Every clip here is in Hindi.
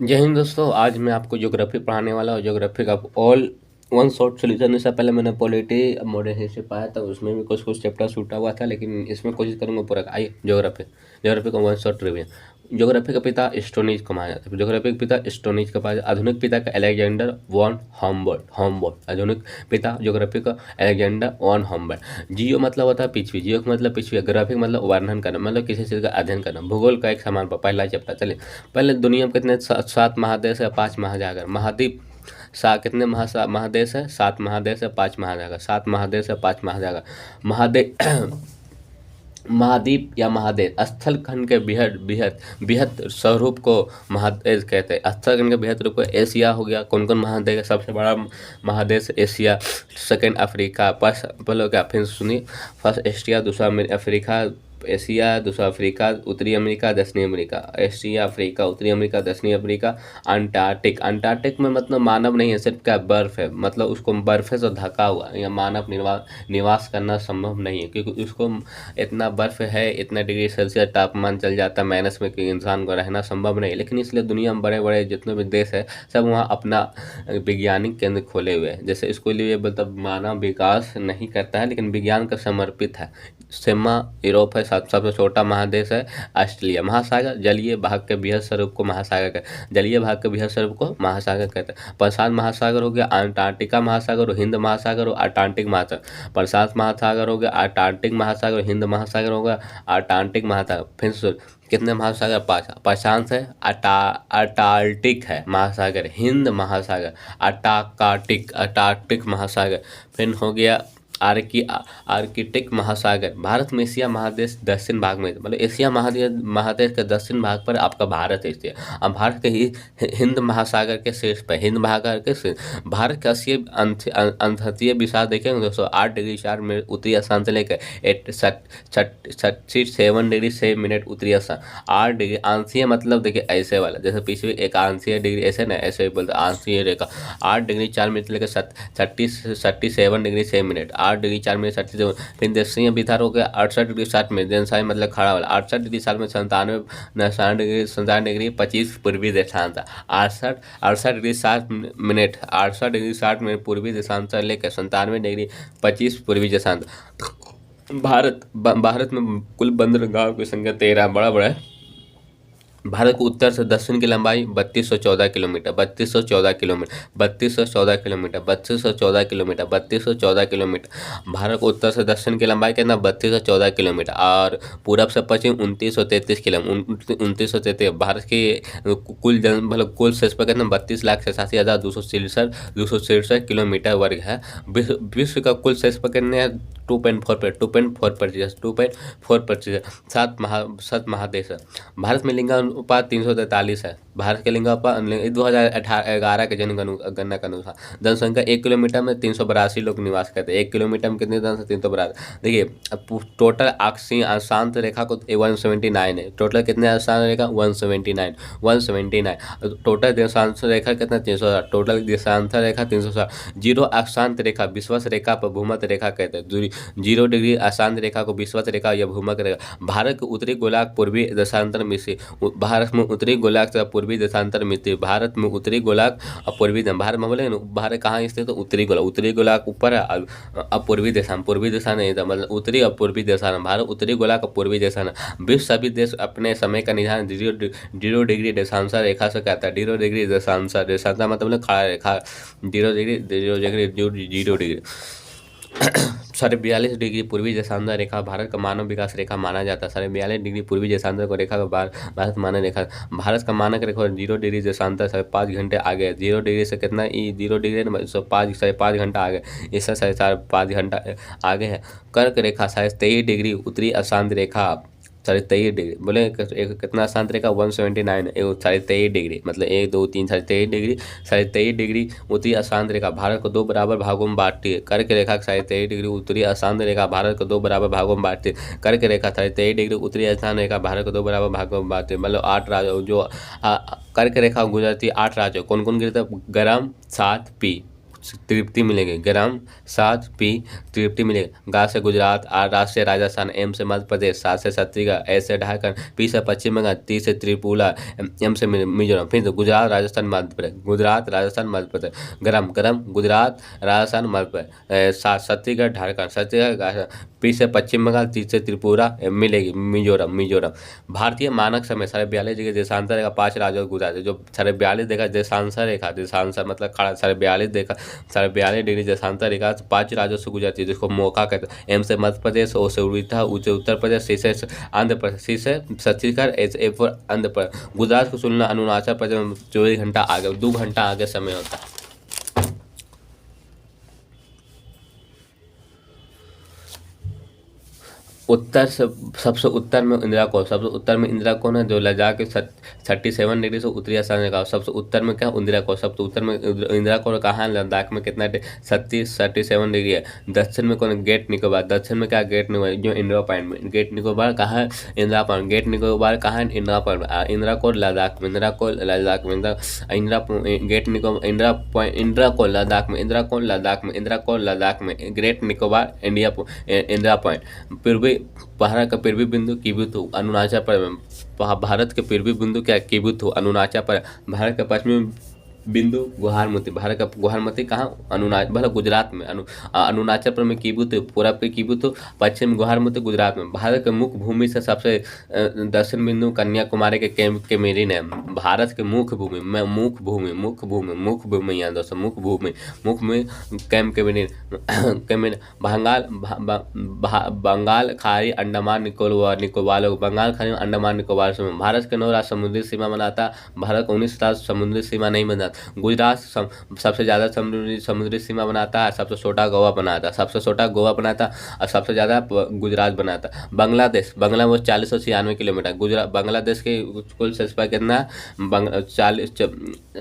जय हिंद दोस्तों। आज मैं आपको ज्योग्राफी पढ़ाने वाला हूँ। ज्योग्राफी का ऑल वन शॉट सोल्यूशन। इससे पहले मैंने पॉलिटी मॉडर्न हिस्ट्री पढ़ाया था, उसमें भी कुछ कुछ चैप्टर छूटा हुआ था, लेकिन इसमें कोशिश करूंगा पूरा। आइए ज्योग्राफी का वन शॉट रिवीजन। ज्योग्राफी का पिता स्टोनीज को माना जाता है। ज्योग्राफी का पिता स्टोनीज का पास आधुनिक पिता का अलेक्जेंडर वॉन हम्बोल्ट। आधुनिक पिता ज्योग्राफी का अलेक्जेंडर वॉन हम्बोल्ट। जियो मतलब होता है पृथ्वी, जियो का मतलब पृथ्वी, ग्राफिक मतलब वर्णन करना, मतलब किसी चीज़ का अध्ययन करना। भूगोल का एक समान पहला चैप्टर। चलिए, पहले दुनिया में कितने सात महादेश है, 5 महासागर, महाद्वीप। कितने महादेश है? 7 महादेश है, 5 महासागर। 7 महादेश है, 5 महासागर। महादेश महाद्वीप या महादेश स्थल खंड के बृहद बृहद बृहद स्वरूप को महादेश कहते हैं। स्थल खंड के बृहद रूप को एशिया हो गया। कौन कौन महादेश है? सबसे बड़ा महादेश एशिया, सेकंड अफ्रीका, फर्स्ट बोलो क्या, फिर सुनिए। फर्स्ट एशिया, दूसरा अफ्रीका, एशिया, दूसरा अफ्रीका, उत्तरी अमेरिका, दक्षिणी अमेरिका। एशिया, अफ्रीका, उत्तरी अमेरिका, दक्षिणी अफ्रीका। अंटार्कटिक में मतलब मानव नहीं है, सिर्फ क्या बर्फ है, मतलब उसको बर्फ से ढका हुआ है। या मानव निवास करना संभव नहीं है, क्योंकि उसको इतना बर्फ है, इतना डिग्री सेल्सियस तापमान चल जाता है माइनस में, कि इंसान को रहना संभव नहीं। लेकिन इसलिए दुनिया में बड़े बड़े जितने भी देश है, सब वहाँ अपना वैज्ञानिक केंद्र खोले हुए हैं। जैसे इसको लिए मतलब मानव विकास नहीं करता है, लेकिन विज्ञान का समर्पित है। सीमा यूरोप है, सबसे छोटा महादेश है ऑस्ट्रेलिया। महासागर जलीय भाग के बृहद स्वरूप को महासागर कहते, जलीय भाग के बृहद स्वरूप को महासागर कहते हैं। प्रशांत महासागर हो गया, अंटार्कटिका महासागर हो, हिंद महासागर हो, अटलांटिक महासागर। प्रशांत महासागर हो गया, अटलांटिक महासागर, हिंद महासागर हो गया, अटलांटिक महासागर। फिर से कितने महासागर? 5। प्रशांत है, अटार्कटिक है महासागर, हिंद महासागर, अटार्कटिक महासागर। फिर हो गया आर्कटिक महासागर। भारत में एशिया महादेश दक्षिण भाग में, मतलब एशिया महादेश के दक्षिण भाग पर आपका भारत स्थित है। अब भारत के ही हिंद महासागर के शीर्ष पर, हिंद महासागर के शीर्ष। भारत का अंतर्राष्ट्रीय विशाल देखेंगे दोस्तों, 8 डिग्री 4 मिनट उत्तरी अक्षांश से लेकर 37 डिग्री 6 मिनट उत्तरी अक्षांश। 8 डिग्री आंशिक मतलब देखिए ऐसे वाला, जैसे पीछे एक आंशिक डिग्री ऐसे ना, ऐसे बोलते आंशिक रेखा। 8 डिग्री 4 मिनट लेकर 37 डिग्री 6 मिनट, 8 डिग्री 4 मिनट 37। फिर दक्षिणी विधार हो गया 68 डिग्री 60 मिनट, जनसाई मतलब खड़ा वाला। 68 डिग्री 60 में 97 डिग्री 25 पूर्वी देशांश। 68 डिग्री 60 मिनट, 68 डिग्री 60 मिनट पूर्वी देशांश से लेकर 97 डिग्री 25 पूर्वी देशांश। भारत में कुल बंदरगाह की संख्या 13 बड़ा बड़ा है। भारत को उत्तर से दक्षिण की लंबाई 3214 kilometre, 3214 kilometre, 3214 kilometre, 3214 kilometre, 3214 kilometre. Bharat को उत्तर से दक्षिण की लंबाई कितना? 3214 किलोमीटर। और पूरब से पश्चिम 2933 किलोमीटर, 2933। भारत की कुल मतलब कुल क्षेत्रफल कितना? 32,87,267 किलोमीटर वर्ग है। विश्व का कुल क्षेत्रफल कितने हैं? 2.4%। 7 महादेश है। भारत में लिंगानुपात 343 है। भारत के लिंगानुपात 2011 के जनगणना के अनुसार जनसंख्या 1 किलोमीटर में 382 लोग निवास करते हैं। 1 किलोमीटर में कितनी जनसंख्या? 382। देखिए टोटल अक्षीय अशांत रेखा को 179 है। टोटल कितने अशांत रेखा? 179। टोटल देशांतर रेखा कितना? 360। टोटल देशांतर रेखा 360। जीरो अक्षांत रेखा विश्वत रेखा पर भूमध्य रेखा कहते हैं। 0 डिग्री अशांत रेखा को विश्वत रेखा या भूमध्य रेखा। भारत के उत्तरी गोलार्ध पूर्वी देशांतर में से, भारत में उत्तरी गोलार्ध से पूर्वी देशांतर में से, भारत में उत्तरी गोलार्ध और पूर्वी भारत में बोले भारत कहाँ स्थित है? उत्तरी गोलार्ध ऊपर है, अब पूर्वी देशान नहीं था, मतलब उत्तरी और पूर्वी देशान। भारत उत्तरी गोलार्ध और पूर्वी देशान। विश्व सभी देश अपने समय का निर्धारण 0 डिग्री देशांतर रेखा से कहता है। 0 डिग्री देशांतर मतलब खड़ा रेखा, 0 डिग्री 42 डिग्री पूर्वी देशांतर रेखा भारत का मानव विकास रेखा माना जाता है। 42 डिग्री पूर्वी देशांतर को रेखा का भारत मानक रेखा। भारत का मानक रेखा 0 डिग्री देशांतर से 5 घंटे आगे। 0 डिग्री से कितना? 0 डिग्री 5 घंटा आगे, इससे 5 घंटा आगे है। कर्क रेखा 23 डिग्री उत्तरी अशांत रेखा, 23 डिग्री बोले कितना अशांत रेखा? 179। 23 डिग्री मतलब 1 2 3 23 डिग्री, 23 डिग्री उत्तरी अशांत रेखा भारत को 2 बराबर भागों में बांटती है। कर्क रेखा 23 डिग्री उत्तरी अशांत रेखा भारत को 2 बराबर भागों में बांटती है। कर्क रेखा 23 डिग्री उत्तरी अशांत रेखा भारत को 2 बराबर भागों में बांटती है। मतलब 8 राज्यों जो कर्क रेखा गुजरती है, 8 राज्यों कौन कौन गिरते? गरम, 7 पी, तृप्ति मिलेगी। ग्राम 7 पी तृप्ति मिलेगी। गा से गुजरात, आर राज से राजस्थान, एम से मध्य प्रदेश, सात से छत्तीसगढ़, ए से झारखंड, पी से पश्चिम बंगाल, टी से त्रिपुरा, एम से मिजोरम। फिर गुजरात राजस्थान मध्य प्रदेश, गुजरात राजस्थान मध्य प्रदेश। गरम गरम गुजरात राजस्थान मध्य प्रदेश, छत्तीसगढ़ झारखंड, छत्तीसगढ़, पी से पश्चिम बंगाल, टी से त्रिपुरा मिलेगी, मिजोरम मिजोरम। भारतीय मानक समय 42 डिग्री देशांतर रेखा 5 राज्यों को गुजरात है। जो 42 देखा देशांतर रेखा, देशांतर मतलब खड़ा 42 देखा 42 डिग्री देशांतर रेखा 5 राज्यों से गुजरती है, जिसको मौका कहते हैं। एम से मध्य प्रदेश, ओ से उड़ीसा, ऊ से उत्तर प्रदेश, सी से आंध्र प्रदेश, सी से छत्तीसगढ़, एफ और आंध्र प्रदेश। गुजरात को सुनना अरुणाचल प्रदेश में 24 घंटा आगे, 2 घंटा आगे समय होता है। उत्तर से सबसे उत्तर में इंदिरा कौन, सबसे उत्तर में इंदिरा कौन है, जो लद्दाख के 37 डिग्री से उत्तरी आसाम ने कहा। सबसे उत्तर में क्या इंदिरा कौन, सबसे उत्तर में इंदिरा कौन कहाँ है, लद्दाख में कितना 37 डिग्री है। दक्षिण में कौन, गेट निकोबार, दक्षिण में क्या गेट निकोबार, जो इंदिरा पॉइंट में। गेट निकोबार कहाँ है, इंदिरा पॉइंट। गेट निकोबार कहाँ है, इंदिरा पॉइंट। इंदिरा कौन लद्दाख में, इंदिरा कौन लद्दाख में, इंदिरा गेट निकोबार, इंदिरा पॉइंट, इंदिरा कौन लद्दाख में, इंदिरा कौन लद्दाख में, इंदिरा कौन लद्दाख में, ग्रेट निकोबार इंदिरा पॉइंट। पूर्वी भारत का पूर्वी बिंदु किबुतु अरुणाचल प्रदेश, भारत के पूर्वी बिंदु क्या किबुतु अरुणाचल प्रदेश। भारत का पश्चिमी बिंदु गुवाहाटी, भारत का गुवाहाटी कहाँ, अरुणाचल मतलब गुजरात में, अरुणाचल प्रदेश में किबुतु, पूरब पे किबुतु, पश्चिम गुवाहाटी गुजरात में। भारत के मुख्य भूमि से सबसे दक्षिण बिंदु कन्याकुमारी के मेरिन है। भारत के मुख्य भूमि में मुख्य भूमि यहाँ दोस्तों, मुख्य भूमि कैम के मेरिन बंगाल खाड़ी अंडमान निकोबार, बंगाल खाड़ी अंडमान निकोबार से। भारत के 9 राज्य समुद्री सीमा बनाता, भारत का 19 राज्य समुद्री सीमा नहीं बनाता। गुजरात सबसे ज्यादा समुद्री सीमा बनाता है, सबसे छोटा गोवा बनाता है, सबसे छोटा गोवा बनाता और सबसे ज्यादा गुजरात बनाता। बांग्लादेश 4096 किलोमीटर। गुजरात बांग्लादेश के कुल क्षेत्रफल कितना, 40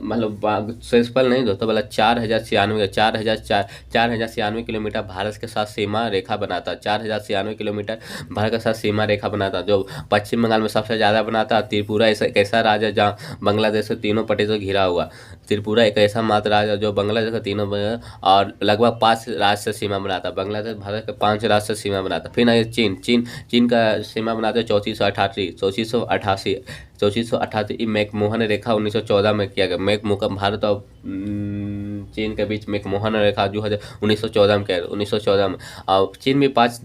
मतलब क्षेत्रफल नहीं दोस्तों, बोला 4096 किलोमीटर भारत के साथ सीमा रेखा बनाता, 4096 किलोमीटर भारत के साथ सीमा रेखा बनाता। जो पश्चिम बंगाल में सबसे ज्यादा बनाता। त्रिपुरा एक ऐसा राज्य जहाँ बांग्लादेश से तीनों पट्टी से घिरा हुआ। त्रिपुरा एक ऐसा मात्र राज्य जो बांग्लादेश का तीनों और लगभग 5 राज्य से सीमा बनाता। बांग्लादेश भारत के 5 राज्य से सीमा बनाता। फिर ना चीन का सीमा बनाते 3488 मैकमोहन रेखा 1914 में किया गया। मैकमोहन भारत और चीन के बीच मैकमोहन रेखा जो है 1914 में किया, 1914 में। और चीन में 5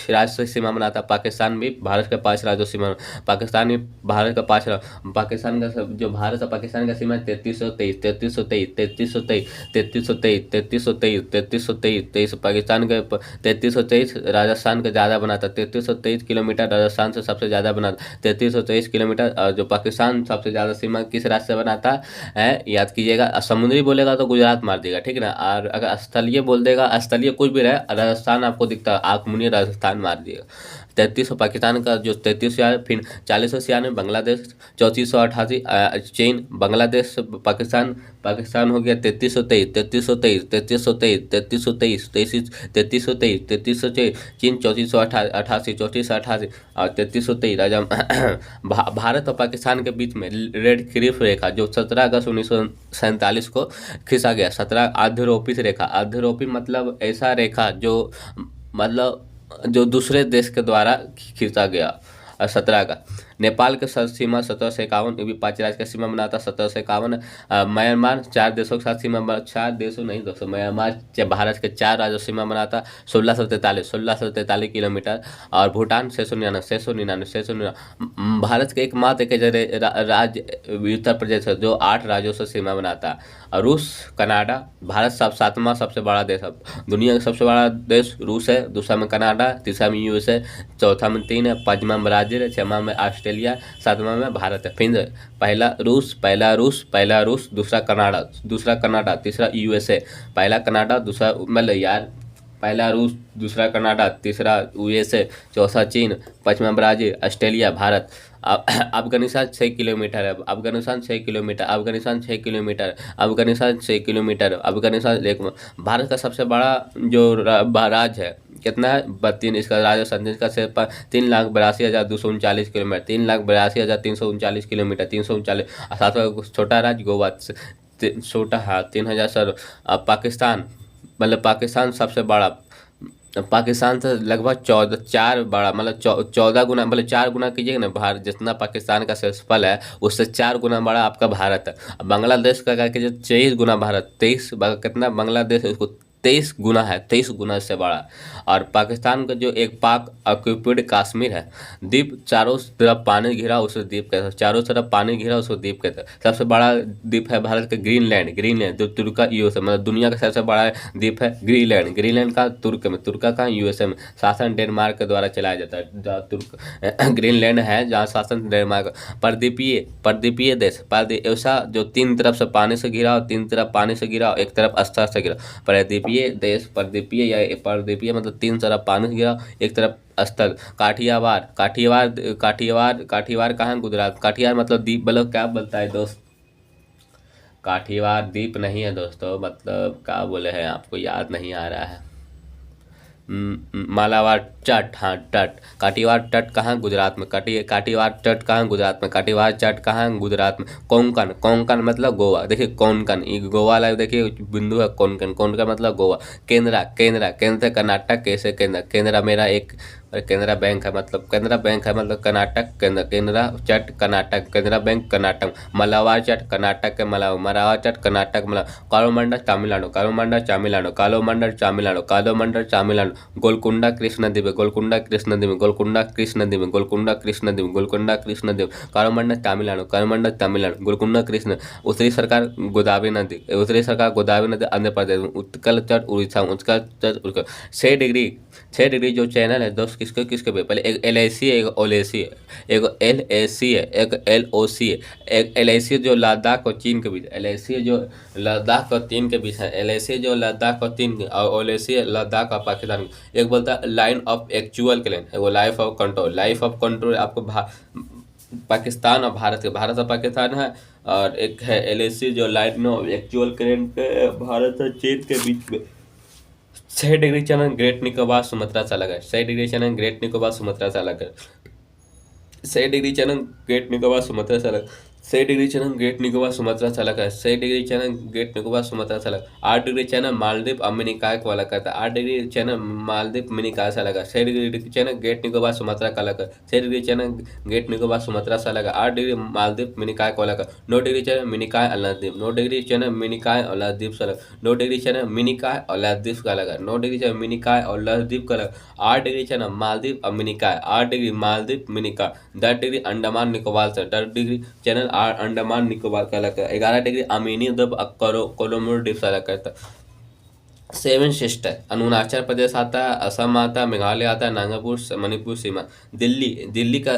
राज्य से सीमा बनाता। पाकिस्तान भी भारत के 5 राज्यों से सीमा, पाकिस्तान भी भारत का 5 पाकिस्तान का जो भारत और पाकिस्तान का सीमा 3323 पाकिस्तान के 3323। राजस्थान का ज़्यादा बनाता 3323 किलोमीटर, राजस्थान से सबसे ज़्यादा बनाता 3323 किलोमीटर। और जो पाकिस्तान सबसे ज़्यादा सीमा किस राज्य से बनाता है याद कीजिएगा। समुद्री बोलेगा तो गुजरात मार देगा, ठीक है ना। और अगर स्थलीय बोल देगा, स्थलीय कुछ भी रहे, राजस्थान आपको दिखता है, आँख मुनिए राजस्थान मार दिएगा। 3300 पाकिस्तान का जो 3300, फिर 4096 बांग्लादेश, 3488 चीन, बांग्लादेश पाकिस्तान हो गया 3323 चीन 3488 और 3323 भारत और पाकिस्तान के बीच में रेड क्लिफ रेखा जो 17 अगस्त 1947 को खींचा गया। 17 आध्यरोपित रेखा, आध्यरोपित मतलब ऐसा रेखा जो दूसरे देश के द्वारा खींचा गया। 17 का नेपाल के सीमा 1751, ये भी 5 राज्य का सीमा बनाता 1751। म्यांमार 4 देशों के साथ सीमा, 4 देशों नहीं दोस्तों, म्यांमार भारत के 4 राज्यों सीमा बनाता 1643 किलोमीटर। और भूटान 699 भारत के एकमात्र एक राज्य उत्तर प्रदेश है जो 8 राज्यों से सीमा बनाता। और रूस कनाडा, भारत 7वां सबसे बड़ा देश है, दुनिया का सबसे बड़ा देश रूस है, दूसरा में कनाडा, तीसरा में यूएसए, चौथा में 3 है, 5वां में ब्राजील, 6वां में ऑस्ट्रेलिया, 7वां में भारत है। फिर पहला रूस, दूसरा कनाडा, तीसरा यूएसए। पहला कनाडा, दूसरा मतलब यार पहला रूस, दूसरा कनाडा, तीसरा यूएसए, चौथा चीन, 5वां Brazil, Australia, Bharat. Afghanistan 6 kilometre है, अफगानिस्तान 6 किलोमीटर। भारत का सबसे बड़ा जो राज्य है कितना है 32, इसका राजस्थान का सिर्फ 3,82,239 किलोमीटर, 3,82,339 किलोमीटर, 339। सातवां छोटा राज्य गोवा छोटा है 3,000 सर। पाकिस्तान, मतलब पाकिस्तान सबसे बड़ा, पाकिस्तान से लगभग 4 बड़ा, मतलब 14 गुना, मतलब 4 गुना कीजिएगा ना, भारत जितना पाकिस्तान का क्षेत्रफल है उससे 4 गुना बड़ा आपका भारत है। अब बांग्लादेश का क्या कीजिए 23 गुना भारत, 23 कितना बांग्लादेश है, उसको 23 गुना है, 23 गुना से बड़ा। और पाकिस्तान का जो एक पाक ऑक्यूपिड कश्मीर है द्वीप, चारों तरफ पानी घिरा उसे द्वीप कहते हैं, चारों तरफ पानी घिरा उसको द्वीप कहते हैं। सबसे बड़ा द्वीप है भारत का ग्रीनलैंड, ग्रीनलैंड जो तुर्का यूएसए, मतलब दुनिया का सबसे बड़ा द्वीप है ग्रीनलैंड। ग्रीनलैंड का तुर्क में, तुर्का का यूएसए में शासन डेनमार्क के द्वारा चलाया जाता है। जहाँ तुर्क ग्रीनलैंड है जहाँ शासन डेनमार्क। परद्वीपीय, परद्वीपीय देश, ऐसा जो 3 तरफ से पानी से घिरा हो, 3 तरफ पानी से घिरा हो, एक तरफ स्तर से घिरा। परद्वीपीय देश, परद्वीपीय या परद्वीपीय मतलब 3 तरफ पानी से घिरा, एक तरफ स्तर। काठियावाड़, काठियावाड़, काठियावाड़, काठियावाड़ कहाँ है? गुजरात। काठियावाड़ मतलब द्वीप, मतलब क्या बोलता है दोस्त? काठियावाड़ द्वीप नहीं है दोस्तों, मतलब क्या बोले हैं, आपको याद नहीं आ रहा है। मालाबार तट, हाँ तट। काठियावाड़ तट कहाँ? गुजरात में। काठियावाड़ तट कहाँ? गुजरात में। काठियावाड़ तट कहाँ? गुजरात में। कोंकण, कोंकण मतलब गोवा। देखिए कोंकण, ये गोवा वाला देखिए बिंदु है कोंकण, कोंकण मतलब गोवा। केंद्रा, केंद्रा, केंद्र कर्नाटक, कैसे केंद्र, केंद्रा मेरा एक केनरा बैंक है, मतलब केनरा बैंक है, मतलब कर्नाटक, केंद्र, केनरा चट कर्नाटक, केनरा बैंक कर्नाटक। मलाबार चट कर्नाटक के मलाव, मलाबार चट कर्नाटक मलाव। कालोमंडल तमिलनाडु, कालोमंडल तमिलनाडु, कालोमंडल तमिलनाडु, कालोमंडल तमिलनाडु। गोलकुंडा कृष्ण द्वीप, गोलकुंडा कृष्ण द्वीप, गोलकुंडा कृष्ण द्वीप, गोलकुंडा कृष्ण द्वीप, गोलकुंडा कृष्ण द्वीप। कालोमंडल तमिलनाडु, कालोमंडल तमिलनाडु, गोलकुंडा कृष्ण। उत्तरी सरकार गोदावरी नदी, उत्तरी सरकार गोदावरी नदी आंध्र प्रदेश में। उत्कल तट उड़ीसा, उत्कल तट उड़ीसा। 6 डिग्री जो चैनल है दोस्त, किसके किसके पे? पहले एक LAC है, एक ओलेसी है, एक LAC है, एक LOC है। एक LAC जो लद्दाख और चीन के बीच, LAC जो लद्दाख और चीन के बीच है, LAC जो लद्दाख और चीन, और ओलेसी लद्दाख और पाकिस्तान। एक बोलता है लाइन ऑफ एक्चुअल क्लेम, वो life of control, life of control आपको पाकिस्तान और भारत के, भारत और पाकिस्तान है। और एक है LAC जो लाइन ऑफ एक्चुअल क्लेम के भारत और चीन के बीच में। 6 degree channel great Nicobar Sumatra से अलग है, 6 degree channel great Nicobar Sumatra से अलग है। 6 degree channel great Nicobar Sumatra से अलग, 6 degree channel great Nicobar Sumatra से अलग है, 6 degree channel great Nicobar Sumatra से अलग। 8 डिग्री चैनल मालदीव और मिनिकॉय को अलग करता है, 8 डिग्री चैनल मालदीव मिनिकॉय से अलग है। 6 degree channel great Nicobar Sumatra का अलग है, 6 degree channel great Nicobar Sumatra से अलग है। 8 डिग्री मालदीव मिनिकॉय को अलग है। 9 डिग्री चैनल मिनिकॉय और लक्षद्वीप, 9 डिग्री चैनल मिनिकॉय और लक्षद्वीप से अलग। 9 डिग्री चैनल मिनिकॉय और लक्षद्वीप का अलग है, 9 डिग्री चैनल मिनिकॉय और लक्षद्वीप का अलग। 8 डिग्री चैनल मालदीव और मिनिकॉय, 8 डिग्री मालदीव मिनिकॉय। 10 डिग्री अंडमान निकोबार से, 10 डिग्री चैनल अंडमान निकोबार का अलग है। 11 डिग्री अमीनी द्वीप कोलोमोर द्वीप से अलग करता है। 7 सिस्टर, अरुणाचल प्रदेश आता है, असम आता है, मेघालय आता है, नागपुर, मणिपुर सीमा। दिल्ली, दिल्ली का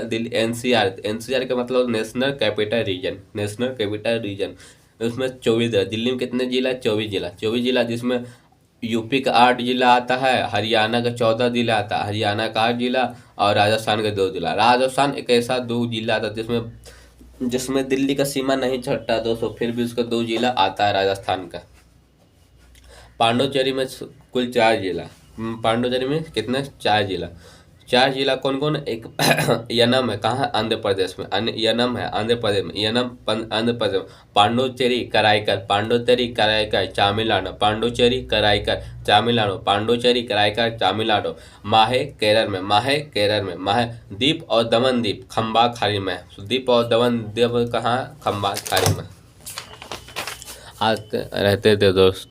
NCR का मतलब national capital region, national capital region. उसमें 24 जिला, दिल्ली में कितने जिला? 24 जिला, 24 जिला, जिसमें यूपी का 8 जिला आता है, हरियाणा का 14 जिला आता है, हरियाणा का 8 जिला, और राजस्थान के 2 जिला। राजस्थान एक ऐसा 2 जिला आता है जिसमें दिल्ली का सीमा नहीं छटता दोस्तों, फिर भी उसका 2 जिला आता है राजस्थान का। पांडुचेरी में कुल 4 जिला, पांडुचेरी में कितने? 4 जिला। 4 जिला कौन कौन? एक यनम है, कहाँ? आंध्र प्रदेश में, यनम है आंध्र प्रदेश में, यनम आंध्र प्रदेश में। पांडुचेरी कराईकर, पांडुचेरी कराईकर तमिलनाडु, पांडुचेरी कराईकर तमिलनाडु, पांडुचेरी कराईकर तमिलनाडु। माहे केरल में, माहे केरल में, माहे। दीप और दमन द्वीप खंबात खाड़ी में, दीप और दमन द्वीप कहाँ? खंबात खाड़ी में। आज रहते थे दोस्त।